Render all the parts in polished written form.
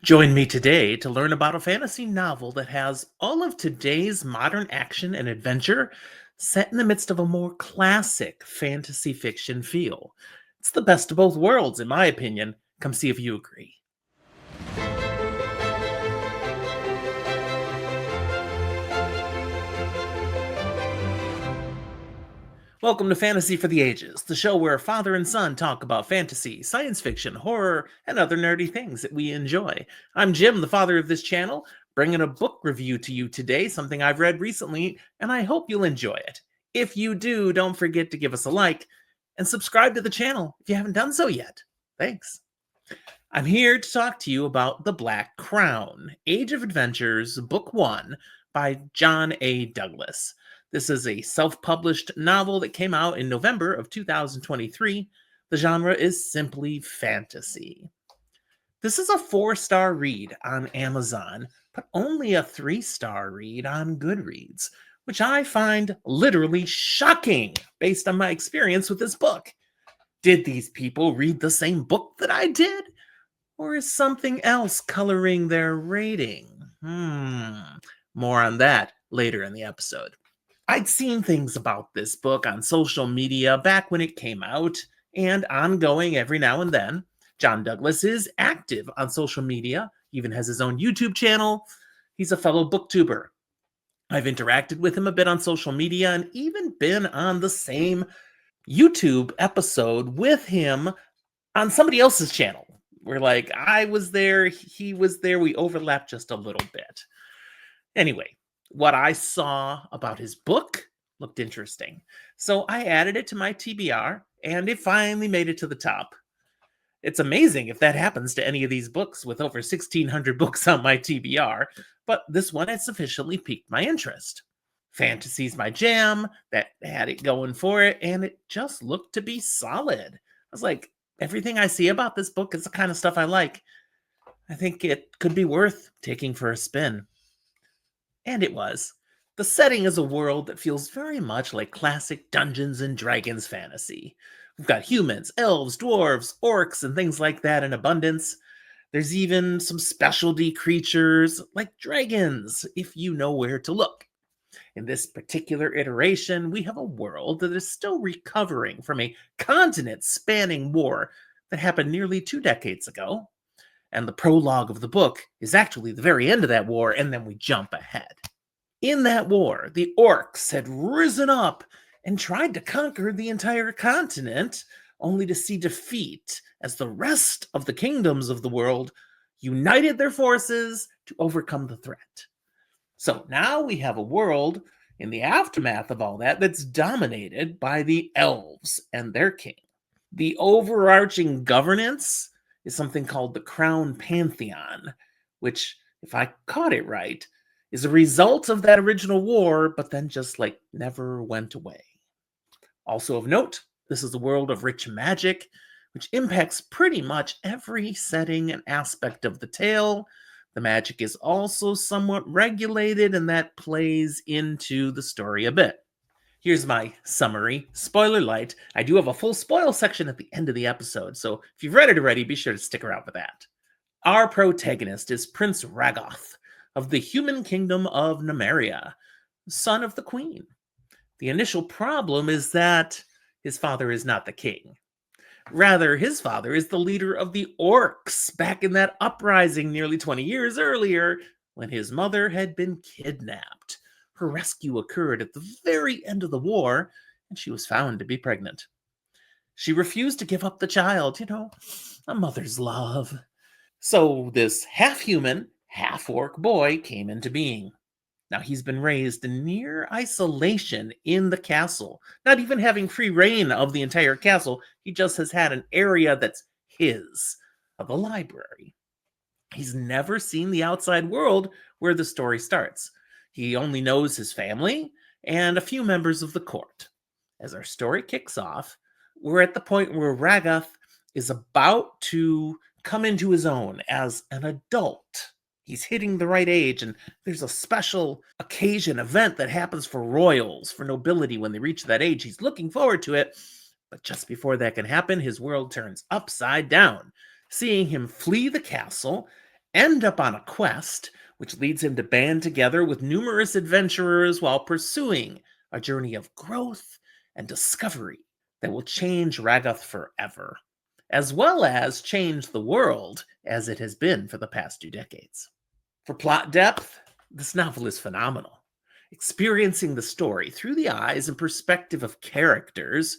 Join me today to learn about a fantasy novel that has all of today's modern action and adventure set in the midst of a more classic fantasy fiction feel. It's the best of both worlds, in my opinion. Come see if you agree. Welcome to Fantasy for the Ages, the show where father and son talk about fantasy, science fiction, horror, and other nerdy things that we enjoy. I'm Jim, the father of this channel, bringing a book review to you today, something I've read recently, and I hope you'll enjoy it. If you do, don't forget to give us a like and subscribe to the channel if you haven't done so yet. Thanks. I'm here to talk to you about The Black Crown, Age of Adventures, Book 1 by John A. Douglas. This is a self-published novel that came out in November of 2023. The genre is simply fantasy. This is a 4-star read on Amazon, but only a 3-star read on Goodreads, which I find literally shocking based on my experience with this book. Did these people read the same book that I did? Or is something else coloring their rating? More on that later in the episode. I'd seen things about this book on social media back when it came out, and ongoing every now and then. John Douglas is active on social media, even has his own YouTube channel. He's a fellow booktuber. I've interacted with him a bit on social media and even been on the same YouTube episode with him on somebody else's channel. I was there, he was there, we overlapped just a little bit. Anyway, what I saw about his book looked interesting. So I added it to my TBR, and it finally made it to the top. It's amazing if that happens to any of these books with over 1,600 books on my TBR, but this one has sufficiently piqued my interest. Fantasy's my jam, that had it going for it, and it just looked to be solid. I was like, everything I see about this book is the kind of stuff I like. I think it could be worth taking for a spin. And it was. The setting is a world that feels very much like classic Dungeons and Dragons fantasy. We've got humans, elves, dwarves, orcs, and things like that in abundance. There's even some specialty creatures like dragons, if you know where to look. In this particular iteration, we have a world that is still recovering from a continent-spanning war that happened nearly 2 decades ago. And the prologue of the book is actually the very end of that war, and then we jump ahead. In that war, the orcs had risen up and tried to conquer the entire continent, only to see defeat as the rest of the kingdoms of the world united their forces to overcome the threat. So now we have a world in the aftermath of all that that's dominated by the elves and their king. The overarching governance is something called the Crown Pantheon, which, if I caught it right, is a result of that original war, but then just never went away. Also of note, this is a world of rich magic, which impacts pretty much every setting and aspect of the tale. The magic is also somewhat regulated, and that plays into the story a bit. Here's my summary. Spoiler light. I do have a full spoil section at the end of the episode, so if you've read it already, be sure to stick around for that. Our protagonist is Prince Ragoth of the human kingdom of Numeria, son of the queen. The initial problem is that his father is not the king. Rather, his father is the leader of the orcs back in that uprising nearly 20 years earlier when his mother had been kidnapped. Her rescue occurred at the very end of the war, and she was found to be pregnant. She refused to give up the child, a mother's love. So this half-human, half-orc boy came into being. Now he's been raised in near isolation in the castle, not even having free reign of the entire castle. He just has had an area that's his, of the library. He's never seen the outside world where the story starts. He only knows his family and a few members of the court. As our story kicks off, we're at the point where Ragoth is about to come into his own as an adult. He's hitting the right age, and there's a special occasion event that happens for royals, for nobility when they reach that age. He's looking forward to it, but just before that can happen, his world turns upside down, seeing him flee the castle end up on a quest, which leads him to band together with numerous adventurers while pursuing a journey of growth and discovery that will change Ragath forever, as well as change the world as it has been for the past 2 decades. For plot depth, this novel is phenomenal. Experiencing the story through the eyes and perspective of characters,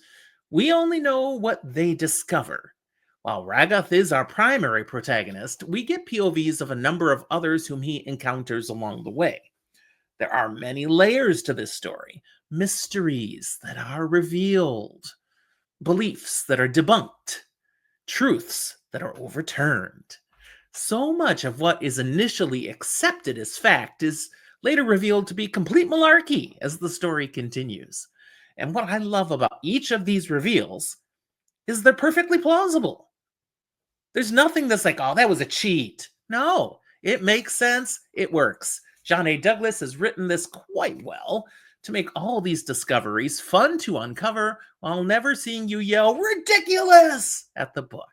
we only know what they discover. While Ragath is our primary protagonist, we get POVs of a number of others whom he encounters along the way. There are many layers to this story, mysteries that are revealed, beliefs that are debunked, truths that are overturned. So much of what is initially accepted as fact is later revealed to be complete malarkey as the story continues. And what I love about each of these reveals is they're perfectly plausible. There's nothing that's like, oh, that was a cheat. No, it makes sense. It works. John A. Douglas has written this quite well to make all these discoveries fun to uncover while never seeing you yell ridiculous at the book.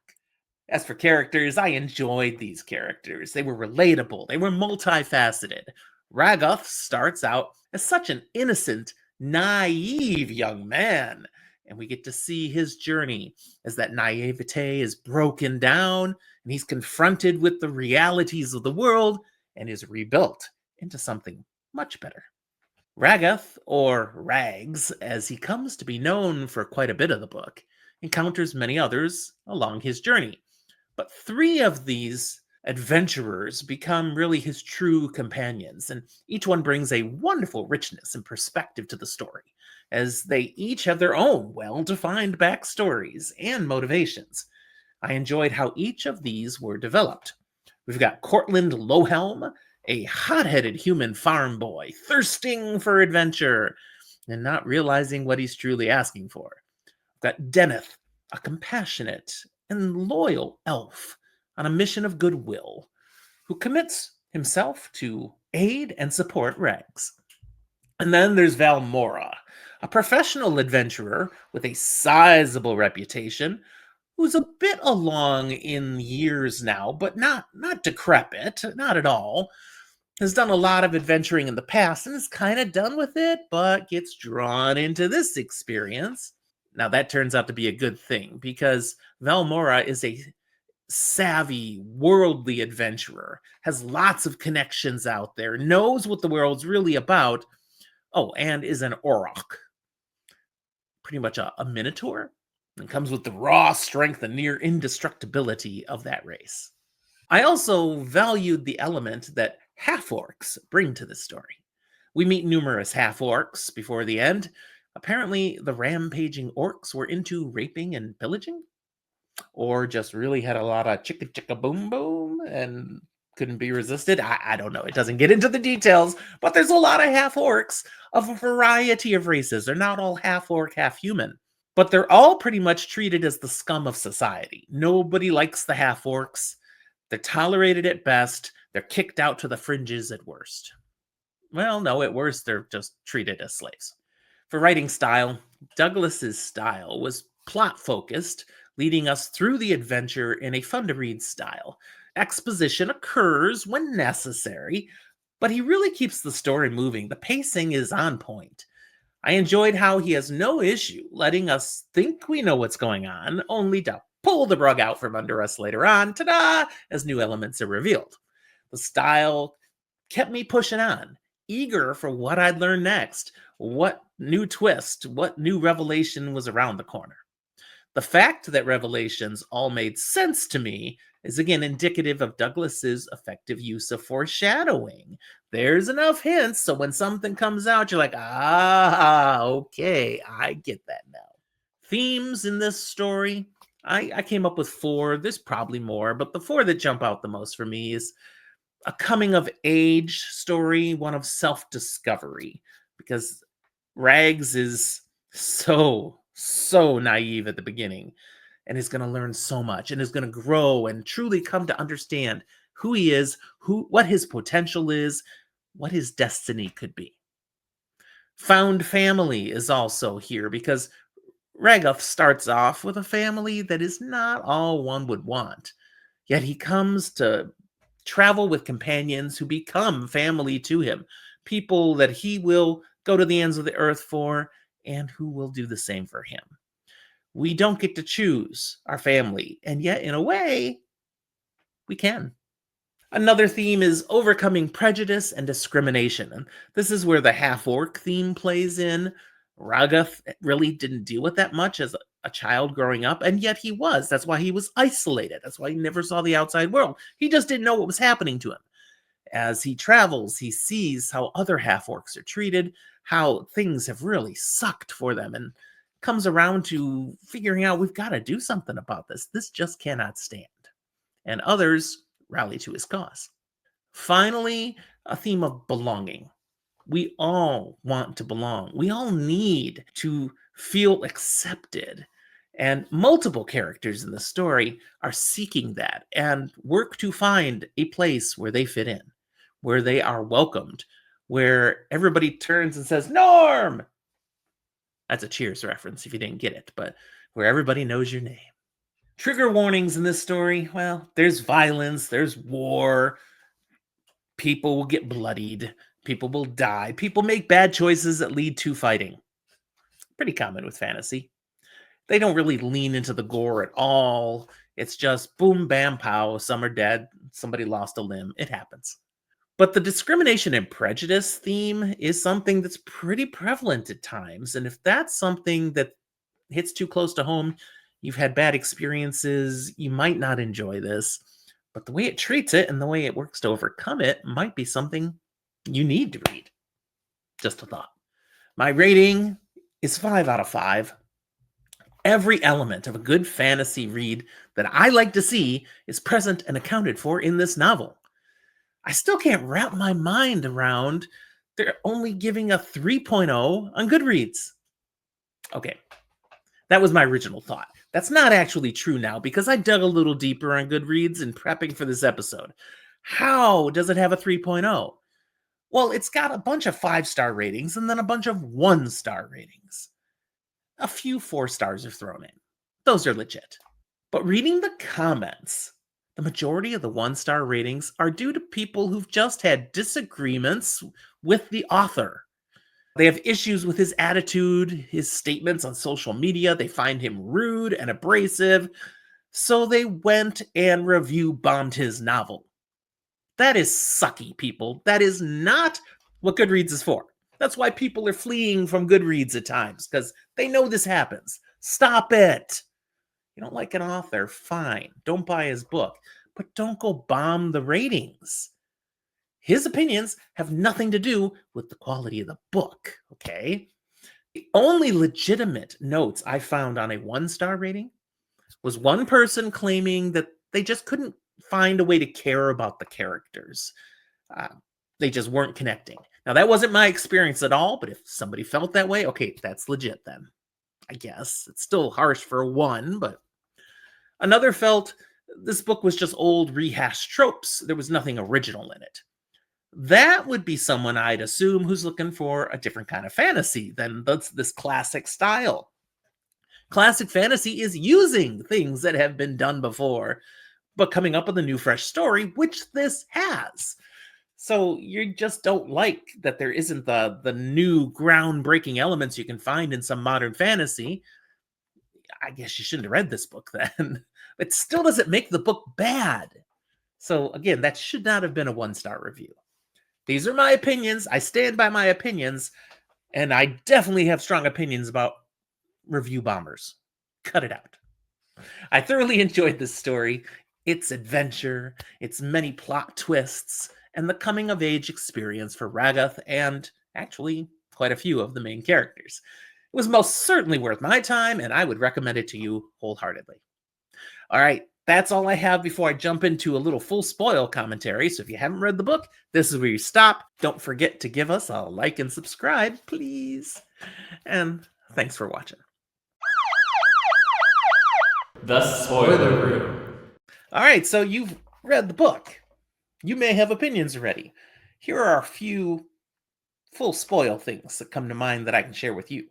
As for characters, I enjoyed these characters. They were relatable, they were multifaceted. Ragath starts out as such an innocent, naive young man, and we get to see his journey as that naivete is broken down and he's confronted with the realities of the world and is rebuilt into something much better. Ragath, or Rags, as he comes to be known for quite a bit of the book, encounters many others along his journey. But three of these adventurers become really his true companions, and each one brings a wonderful richness and perspective to the story, as they each have their own well defined backstories and motivations. I enjoyed how each of these were developed. We've got Cortland Lowhelm, a hot headed human farm boy thirsting for adventure and not realizing what he's truly asking for. We've got Deneth, a compassionate and loyal elf on a mission of goodwill who commits himself to aid and support Rags. And then there's Valmora, a professional adventurer with a sizable reputation who's a bit along in years now, but not decrepit, not at all. Has done a lot of adventuring in the past and is kind of done with it, but gets drawn into this experience. Now, that turns out to be a good thing because Valmora is a savvy, worldly adventurer, has lots of connections out there, knows what the world's really about. Oh, and is an Auroch, pretty much a minotaur, and comes with the raw strength and near indestructibility of that race. I also valued the element that half-orcs bring to this story. We meet numerous half-orcs before the end. Apparently, the rampaging orcs were into raping and pillaging, or just really had a lot of chicka chicka boom boom and couldn't be resisted. I don't know. It doesn't get into the details, but there's a lot of half-orcs of a variety of races. They're not all half-orc, half-human. But they're all pretty much treated as the scum of society. Nobody likes the half-orcs. They're tolerated at best. They're kicked out to the fringes at worst. Well, no, at worst, they're just treated as slaves. For writing style, Douglas's style was plot-focused, leading us through the adventure in a fun-to-read style. Exposition occurs when necessary, but he really keeps the story moving. The pacing is on point. I enjoyed how he has no issue letting us think we know what's going on, only to pull the rug out from under us later on, ta-da, as new elements are revealed. The style kept me pushing on, eager for what I'd learn next, what new twist, what new revelation was around the corner. The fact that revelations all made sense to me is again indicative of Douglas's effective use of foreshadowing. There's enough hints so when something comes out, you're like, okay, I get that now. Themes in this story, I came up with four. There's probably more, but the four that jump out the most for me is a coming of age story, one of self-discovery, because Rags is so naive at the beginning and is going to learn so much and is going to grow and truly come to understand who he is, what his potential is, what his destiny could be. Found family is also here because Ragath starts off with a family that is not all one would want. Yet he comes to travel with companions who become family to him, people that he will go to the ends of the earth for and who will do the same for him. We don't get to choose our family, and yet, in a way, we can. Another theme is overcoming prejudice and discrimination. And this is where the half orc theme plays in. Ragath really didn't deal with that much as a child growing up, and yet he was. That's why he was isolated. That's why he never saw the outside world. He just didn't know what was happening to him. As he travels, he sees how other half orcs are treated, how things have really sucked for them, and comes around to figuring out we've got to do something about this. This just cannot stand. And others rally to his cause. Finally, a theme of belonging. We all want to belong. We all need to feel accepted. And multiple characters in the story are seeking that and work to find a place where they fit in, where they are welcomed, where everybody turns and says, Norm! That's a Cheers reference if you didn't get it, but where everybody knows your name. Trigger warnings in this story, well, there's violence, there's war, people will get bloodied, people will die, people make bad choices that lead to fighting. Pretty common with fantasy. They don't really lean into the gore at all. It's just boom, bam, pow, some are dead, somebody lost a limb. It happens. But the discrimination and prejudice theme is something that's pretty prevalent at times. And if that's something that hits too close to home, you've had bad experiences, you might not enjoy this. But the way it treats it and the way it works to overcome it might be something you need to read. Just a thought. My rating is 5 out of 5. Every element of a good fantasy read that I like to see is present and accounted for in this novel. I still can't wrap my mind around they're only giving a 3.0 on Goodreads. Okay, that was my original thought. That's not actually true now because I dug a little deeper on Goodreads in prepping for this episode. How does it have a 3.0? Well, it's got a bunch of 5-star ratings and then a bunch of 1-star ratings. A few 4 stars are thrown in. Those are legit. But reading the comments, the majority of the 1-star ratings are due to people who've just had disagreements with the author. They have issues with his attitude, his statements on social media. They find him rude and abrasive. So they went and review bombed his novel. That is sucky, people. That is not what Goodreads is for. That's why people are fleeing from Goodreads at times, because they know this happens. Stop it. You don't like an author, fine. Don't buy his book. But don't go bomb the ratings. His opinions have nothing to do with the quality of the book, okay? The only legitimate notes I found on a 1-star rating was one person claiming that they just couldn't find a way to care about the characters. They just weren't connecting. Now, that wasn't my experience at all, but if somebody felt that way, okay, that's legit then. I guess. It's still harsh for one, but another felt this book was just old rehashed tropes. There was nothing original in it. That would be someone I'd assume who's looking for a different kind of fantasy than this classic style. Classic fantasy is using things that have been done before, but coming up with a new, fresh story, which this has. So you just don't like that there isn't the new groundbreaking elements you can find in some modern fantasy. I guess you shouldn't have read this book then. It still doesn't make the book bad. So again, that should not have been a 1-star review. These are my opinions. I stand by my opinions. And I definitely have strong opinions about review bombers. Cut it out. I thoroughly enjoyed this story. Its adventure, its many plot twists, and the coming-of-age experience for Ragath and, actually, quite a few of the main characters. It was most certainly worth my time, and I would recommend it to you wholeheartedly. All right, that's all I have before I jump into a little full spoil commentary, so if you haven't read the book, this is where you stop. Don't forget to give us a like and subscribe, please. And thanks for watching. The Spoiler Room. All right, so you've read the book. You may have opinions already. Here are a few full spoil things that come to mind that I can share with you.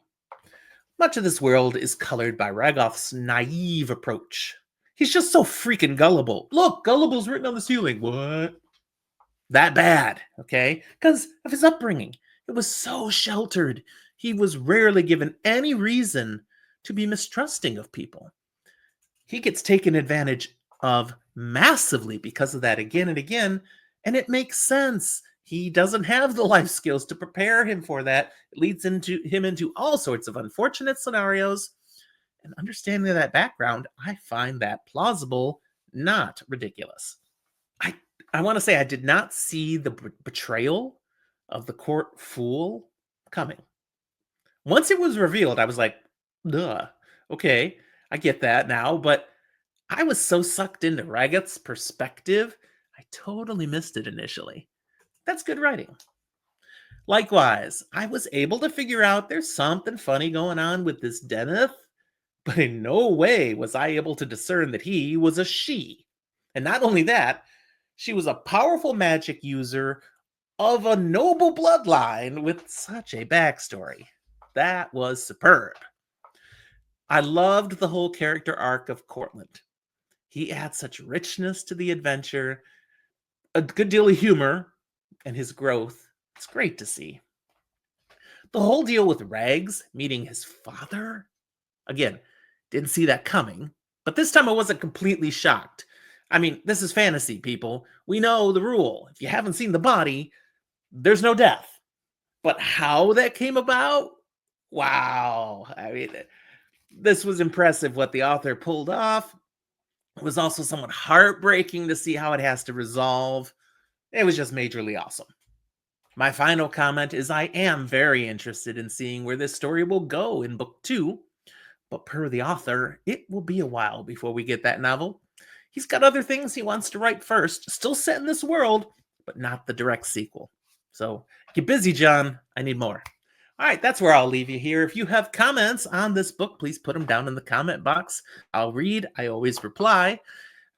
Much of this world is colored by Ragath's naive approach. He's just so freaking gullible. Look, gullible's written on the ceiling. What? that bad, okay? Because of his upbringing. It was so sheltered. He was rarely given any reason to be mistrusting of people. He gets taken advantage of massively because of that again and again, and it makes sense. He doesn't have the life skills to prepare him for that. It leads him into all sorts of unfortunate scenarios. And understanding that background, I find that plausible, not ridiculous. I I want to say I did not see the betrayal of the court fool coming. Once it was revealed, I was like, duh, okay, I get that now, but I was so sucked into Raggett's perspective, I totally missed it initially. That's good writing. Likewise, I was able to figure out there's something funny going on with this Deneth, but in no way was I able to discern that he was a she. And not only that, she was a powerful magic user of a noble bloodline with such a backstory. That was superb. I loved the whole character arc of Cortland. He adds such richness to the adventure, a good deal of humor, and his growth. It's great to see. The whole deal with Rags meeting his father, again, didn't see that coming, but this time I wasn't completely shocked. I mean, this is fantasy, people. We know the rule. If you haven't seen the body, there's no death. But how that came about? Wow. I mean, this was impressive what the author pulled off. It was also somewhat heartbreaking to see how it has to resolve. It was just majorly awesome. My final comment is I am very interested in seeing where this story will go in book 2, but per the author, it will be a while before we get that novel. He's got other things he wants to write first, still set in this world, but not the direct sequel. So get busy, John. I need more. All right, that's where I'll leave you here. If you have comments on this book, please put them down in the comment box. I'll read. I always reply.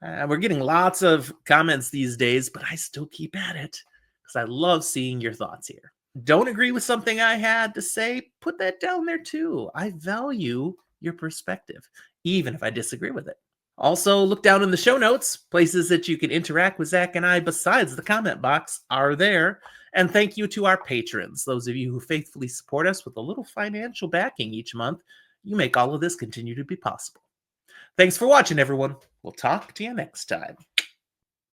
We're getting lots of comments these days, but I still keep at it because I love seeing your thoughts here. Don't agree with something I had to say? Put that down there too. I value your perspective, even if I disagree with it. Also, look down in the show notes. Places that you can interact with Zach and I besides the comment box are there. And thank you to our patrons, those of you who faithfully support us with a little financial backing each month. You make all of this continue to be possible. Thanks for watching, everyone. We'll talk to you next time.